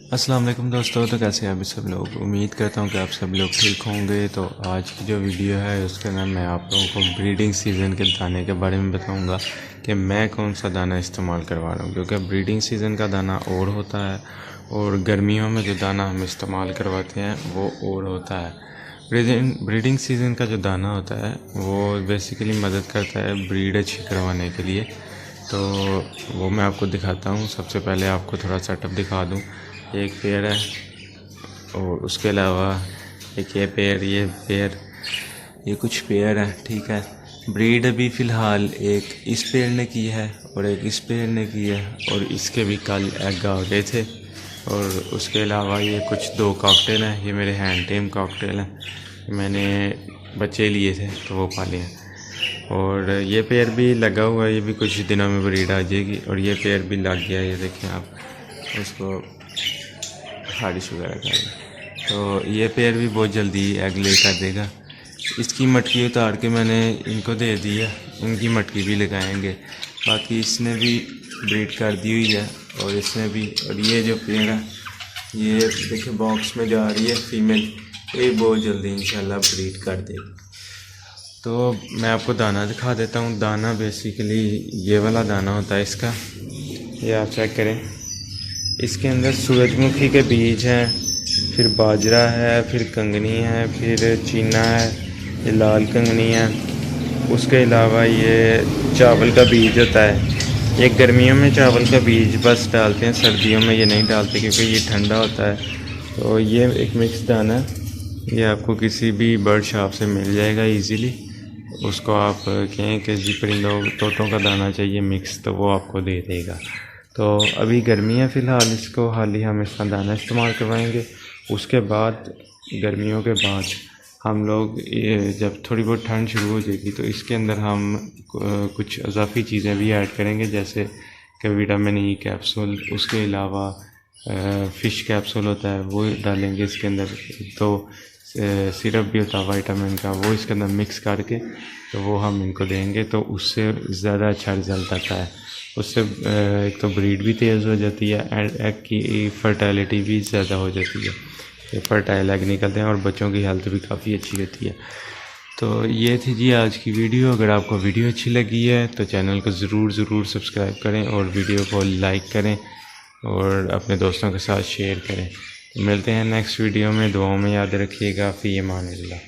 अस्सलाम वालेकुम दोस्तों। तो कैसे हैं आप सब लोग? उम्मीद करता हूँ कि आप सब लोग ठीक होंगे। तो आज की जो वीडियो है उसके अंदर मैं आप लोगों को ब्रीडिंग सीज़न के दाने के बारे में बताऊँगा कि मैं कौन सा दाना इस्तेमाल करवा रहा हूँ, क्योंकि ब्रीडिंग सीज़न का दाना और होता है और गर्मियों में जो दाना हम इस्तेमाल करवाते हैं वो और होता है। ब्रीडिंग सीज़न का जो दाना होता है वो बेसिकली मदद करता है ब्रीड अच्छी करवाने के लिए। तो वो मैं आपको दिखाता हूँ। सबसे पहले आपको थोड़ा सेटअप दिखा दूँ। एक पेयर है और उसके अलावा एक ये कुछ पेयर है, ठीक है। ब्रीड अभी फ़िलहाल एक इस पेयर ने की है और एक इस पेयर ने की है और इसके भी कल एग आ गए थे। और उसके अलावा ये कुछ 2 कॉकटेल हैं। ये मेरे हैंड टेम कॉकटेल हैं, मैंने बच्चे लिए थे तो वो पाले हैं। और ये पेयर भी लगा हुआ है, ये भी कुछ दिनों में ब्रीड आ जाएगी। और ये पेयर भी लग गया है, ये देखें आप, उसको खारिश वगैरह कर। तो ये पेयर भी बहुत जल्दी एग ले कर देगा। इसकी मटकी उतार के मैंने इनको दे दी है, इनकी मटकी भी लगाएंगे। बाकी इसने भी ब्रीड कर दी हुई है और इसने भी। और ये जो पेयर है ये देखिए बॉक्स में जा रही है फीमेल, ये बहुत जल्दी इंशाल्लाह ब्रीड कर देगी। तो मैं आपको दाना दिखा देता हूँ। दाना बेसिकली ये वाला दाना होता है इसका, ये आप चेक करें। इसके अंदर सूरजमुखी के बीज हैं, फिर बाजरा है, फिर कंगनी है, फिर चीना है, ये लाल कंगनी है। उसके अलावा ये चावल का बीज होता है। ये गर्मियों में चावल का बीज बस डालते हैं, सर्दियों में ये नहीं डालते क्योंकि ये ठंडा होता है। तो ये एक मिक्स दाना है, ये आपको किसी भी बर्ड शॉप से मिल जाएगा इजीली। उसको आप कहें कि जी परिंदों तोतों का दाना चाहिए मिक्स, तो वो आपको दे देगा। तो अभी गर्मी है फ़िलहाल, इसको हाल ही हम इसका दाना इस्तेमाल करवाएंगे। उसके बाद गर्मियों के बाद हम लोग जब थोड़ी बहुत ठंड शुरू हो जाएगी तो इसके अंदर हम कुछ इजाफी चीज़ें भी ऐड करेंगे, जैसे कि विटामिन ई कैप्सूल। उसके अलावा फ़िश कैप्सूल होता है वो डालेंगे इसके अंदर। तो सिरप भी होता है विटामिन का, वो इसके अंदर मिक्स करके तो वो हम इनको देंगे, तो उससे ज़्यादा अच्छा रिज़ल्ट आता है। उससे एक तो ब्रीड भी तेज़ हो जाती है एंड एग की फर्टिलिटी भी ज़्यादा हो जाती है। ये फर्टाइल एग निकलते हैं और बच्चों की हेल्थ भी काफ़ी अच्छी रहती है। तो ये थी जी आज की वीडियो। अगर आपको वीडियो अच्छी लगी है तो चैनल को ज़रूर सब्सक्राइब करें और वीडियो को लाइक करें और अपने दोस्तों के साथ शेयर करें। मिलते हैं नेक्स्ट वीडियो में। दुआओं में याद रखिएगा। फ़ी अमान अल्लाह।